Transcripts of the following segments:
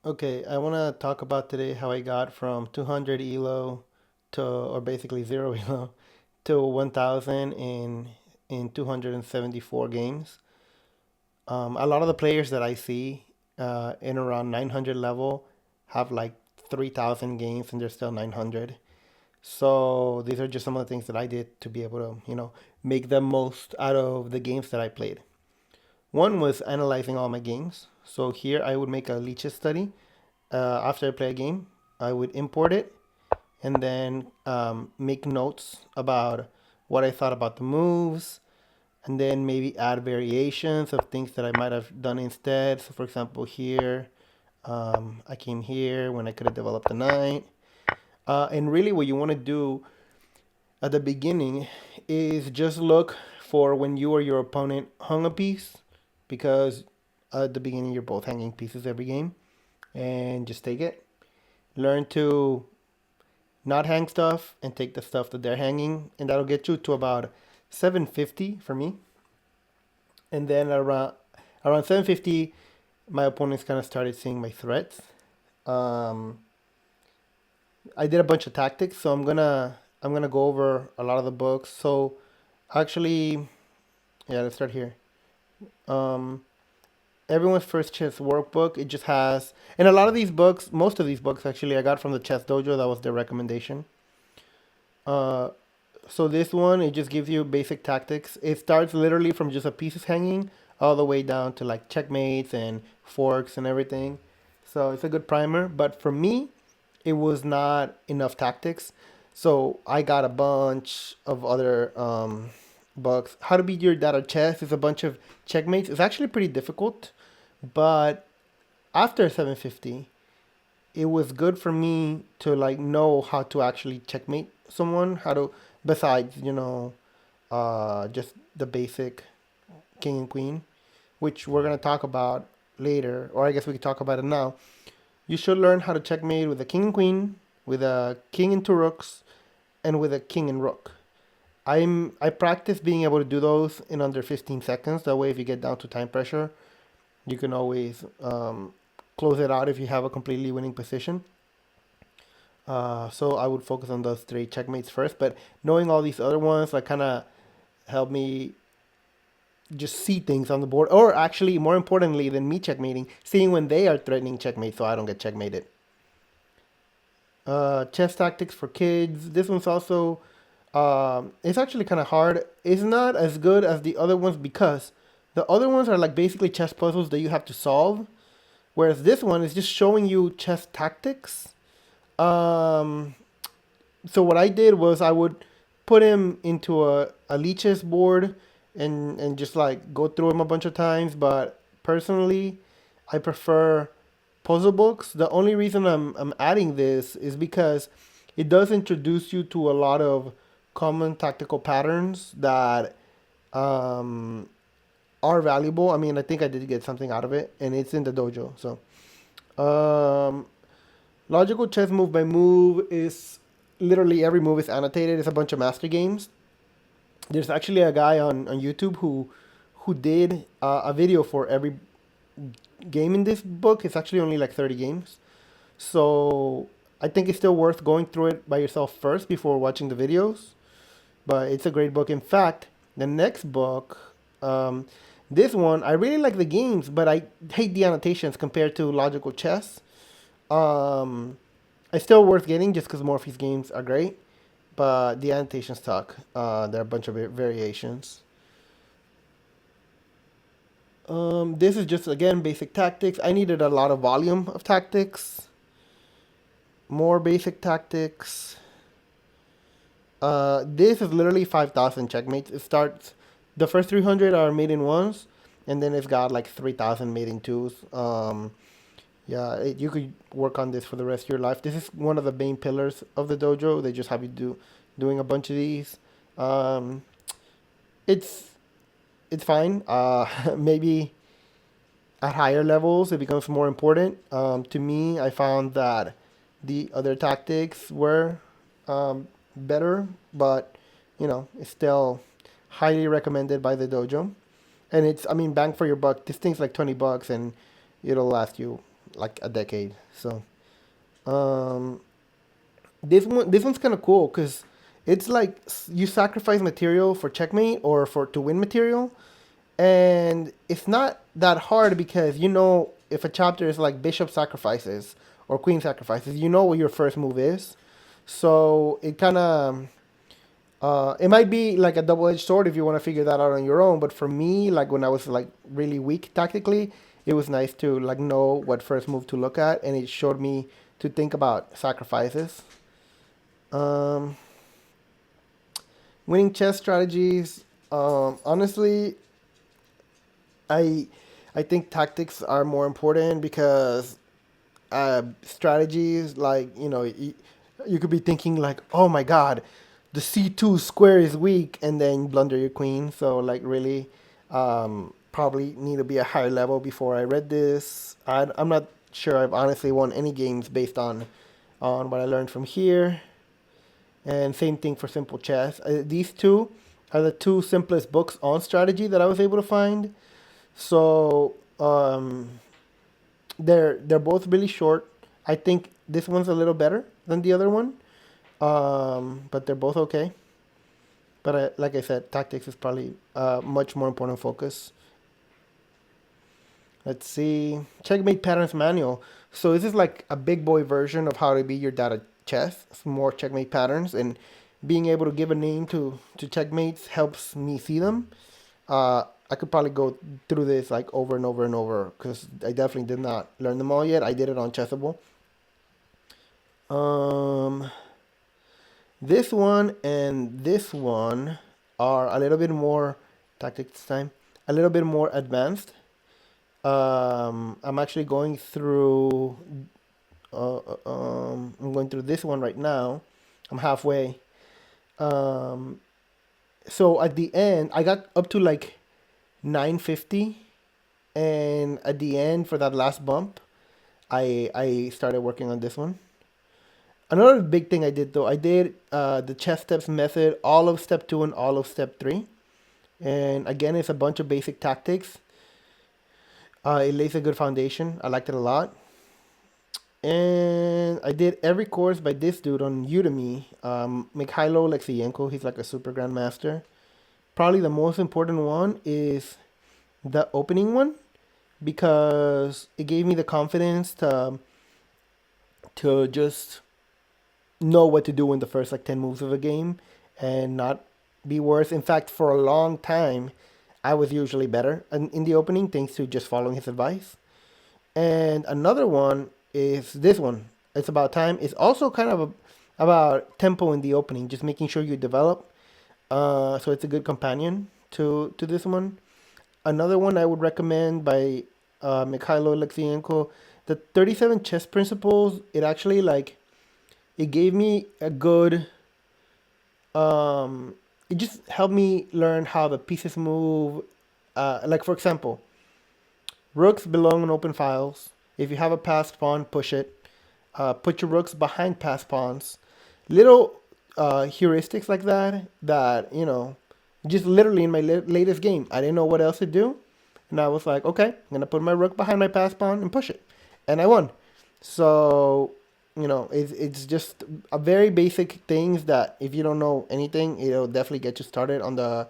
Okay, I want to talk about today how I got from 200 elo or basically zero elo, to 1000 in 274 games. A lot of the players that I see in around 900 level have like 3000 games and they're still 900. So these are just some of the things that I did to be able to, make the most out of the games that I played. One was analyzing all my games. So here I would make a leeches study. After I play a game, I would import it and then make notes about what I thought about the moves, and then maybe add variations of things that I might have done instead. So, for example, here, I came here when I could have developed a knight. And really, what you want to do at the beginning is just look for when you or your opponent hung a piece, because at the beginning, you're both hanging pieces every game, and just take it. Learn to not hang stuff and take the stuff that they're hanging, and that'll get you to about 750 for me. And then around 750, my opponents kind of started seeing my threats. Um, I did a bunch of tactics, so I'm gonna go over a lot of the books. So actually, yeah, let's start here. Um, Everyone's first chess workbook. It just has, and a lot of these books, most of these books actually, I got from the Chess Dojo. That was their recommendation. Uh, So this one, it just gives you basic tactics. It starts literally from just a pieces hanging all the way down to like checkmates and forks and everything. So it's a good primer. But for me, it was not enough tactics. So I got a bunch of other books. How to beat your dad at chess is a bunch of checkmates. It's actually pretty difficult, but after 750, it was good for me to like know how to actually checkmate someone, how to, besides just the basic king and queen, which we're gonna talk about later, or I guess we could talk about it now. You should learn how to checkmate with a king and queen, with a king and two rooks, and with a king and rook. I practice being able to do those in under 15 seconds. That way, if you get down to time pressure, you can always close it out if you have a completely winning position. So I would focus on those three checkmates first, but knowing all these other ones like kind of helped me just see things on the board, or actually more importantly than me checkmating, seeing when they are threatening checkmate so I don't get checkmated. Chess tactics for kids. This one's also it's actually kind of hard. It's not as good as the other ones because the other ones are like basically chess puzzles that you have to solve, whereas this one is just showing you chess tactics. Um, so what I did was I would put him into a leeches board and just like go through him a bunch of times. But personally, I prefer puzzle books. The only reason I'm adding this is because it does introduce you to a lot of common tactical patterns that um, are valuable. I mean, I think I did get something out of it, and it's in the dojo. So um, logical chess move by move is literally every move is annotated. It's a bunch of master games. There's actually a guy on YouTube who did a video for every game in this book. It's actually only like 30 games. So I think it's still worth going through it by yourself first before watching the videos. But it's a great book. In fact, the next book, um, this one, I really like the games, but I hate the annotations compared to Logical Chess. Um, it's still worth getting just because Morphe's games are great, but the annotations suck. There are a bunch of variations. This is just again basic tactics. I needed a lot of volume of tactics, more basic tactics. This is literally 5,000 checkmates. It starts, the first 300 are made in ones, and then it's got like 3,000 made in twos. Yeah, you could work on this for the rest of your life. This is one of the main pillars of the dojo. They just have you doing a bunch of these. Um, it's it's fine. Maybe at higher levels it becomes more important. To me, I found that the other tactics were better, but it's still highly recommended by the dojo. And it's, I mean, bang for your buck. This thing's like $20, and it'll last you. like a decade. So um, this one's kind of cool because it's like you sacrifice material for checkmate or for to win material, and it's not that hard because if a chapter is like bishop sacrifices or queen sacrifices, you know what your first move is. So it might be like a double-edged sword if you want to figure that out on your own. But for me, like when I was like really weak tactically, it was nice to like know what first move to look at, and it showed me to think about sacrifices. Um, Winning chess strategies. Honestly, I I think tactics are more important because strategies like you could be thinking like, oh my god, the c2 square is weak, and then blunder your queen. So like really, probably need to be a higher level before I read this. I'm not sure I've honestly won any games based on what I learned from here. And same thing for simple chess. These two are the two simplest books on strategy that I was able to find. So they're both really short. I think this one's a little better than the other one, but they're both okay. But like I said, tactics is probably much more important focus. Let's see, Checkmate Patterns Manual. So this is like a big boy version of how to beat your data chess. It's more checkmate patterns, and being able to give a name to checkmates helps me see them. I could probably go through this like over and over and over because I definitely did not learn them all yet. I did it on Chessable. Um, this one and this one are a little bit more tactics time, a little bit more advanced. I'm actually going through. I'm going through this one right now. I'm halfway. Um, so at the end, I got up to like 950, and at the end for that last bump, I started working on this one. Another big thing I did though, I did the chess steps method, all of step two and all of step three. And again, it's a bunch of basic tactics. It lays a good foundation. I liked it a lot. And I did every course by this dude on Udemy, Mikhailo Lexienko. He's like a super grandmaster. Probably the most important one is the opening one because it gave me the confidence to just know what to do in the first like 10 moves of a game and not be worse. In fact, for a long time, I was usually better in the opening thanks to just following his advice. And another one is this one. It's about time. It's also kind of about tempo in the opening, just making sure you develop. So it's a good companion to this one. Another one I would recommend by Mikhailo Alexienko, the 37 chess principles. It actually like it gave me a good um it just helped me learn how the pieces move. Like for example, rooks belong in open files. If you have a passed pawn, push it. Put your rooks behind passed pawns. Little heuristics like that. Just literally in my latest game, I didn't know what else to do, and I was like, okay, I'm gonna put my rook behind my passed pawn and push it, and I won. So it's just a very basic things that if you don't know anything, it'll definitely get you started on the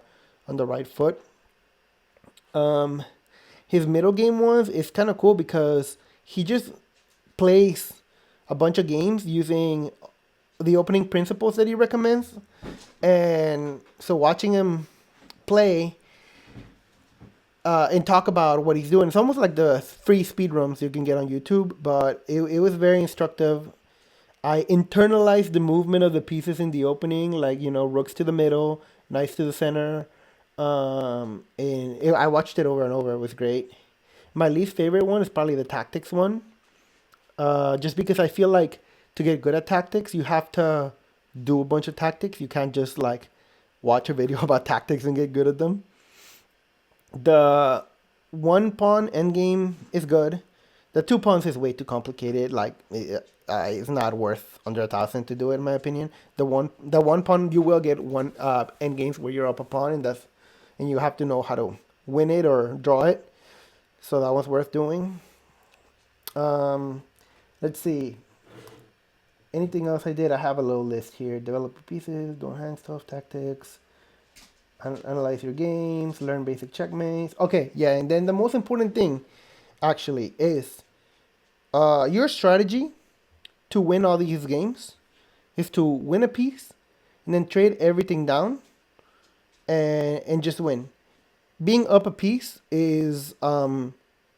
right foot. Um, his middle game ones is kind of cool because he just plays a bunch of games using the opening principles that he recommends. And so watching him play and talk about what he's doing, it's almost like the free speed rooms you can get on YouTube, but it was very instructive. I internalized the movement of the pieces in the opening, like, rooks to the middle, knights to the center. I watched it over and over. It was great. My least favorite one is probably the tactics one. Just because I feel like to get good at tactics, you have to do a bunch of tactics. You can't just like watch a video about tactics and get good at them. The one pawn endgame is good. The two pawns is way too complicated. Like it's not worth under 1,000 to do it, in my opinion. The one pawn you will get one end games where you're up a pawn, and you have to know how to win it or draw it. So that was worth doing. Um, let's see. Anything else I did? I have a little list here. Develop your pieces, don't hang stuff, tactics, analyze your games, learn basic checkmates. Okay, yeah, and then the most important thing actually is your strategy to win all these games is to win a piece and then trade everything down and just win. Being up a piece is a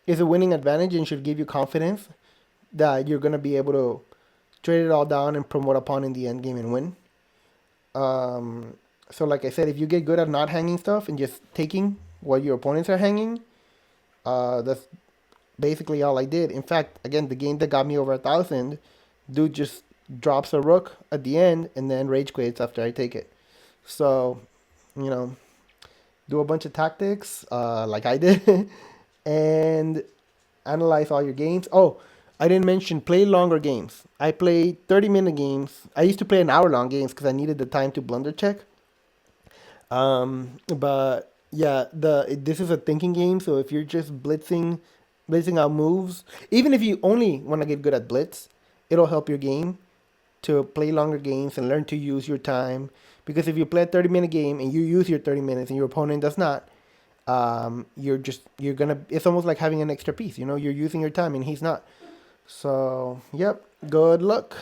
winning advantage and should give you confidence that you're gonna be able to trade it all down and promote upon in the end game and win. Um, so like I said, if you get good at not hanging stuff and just taking what your opponents are hanging, that's basically all I did. In fact, again, the game that got me over 1,000, dude just drops a rook at the end and then rage quits after I take it. So, you know, do a bunch of tactics, like I did, and analyze all your games. Oh, I didn't mention play longer games. I play 30-minute games. I used to play an hour long games because I needed the time to blunder check. But yeah, the this is a thinking game. So if you're just blitzing out moves, even if you only want to get good at blitz, it'll help your game to play longer games and learn to use your time. Because if you play a 30-minute game and you use your 30 minutes and your opponent does not, you're gonna. It's almost like having an extra piece. You know, you're using your time and he's not. So, yep. Good luck.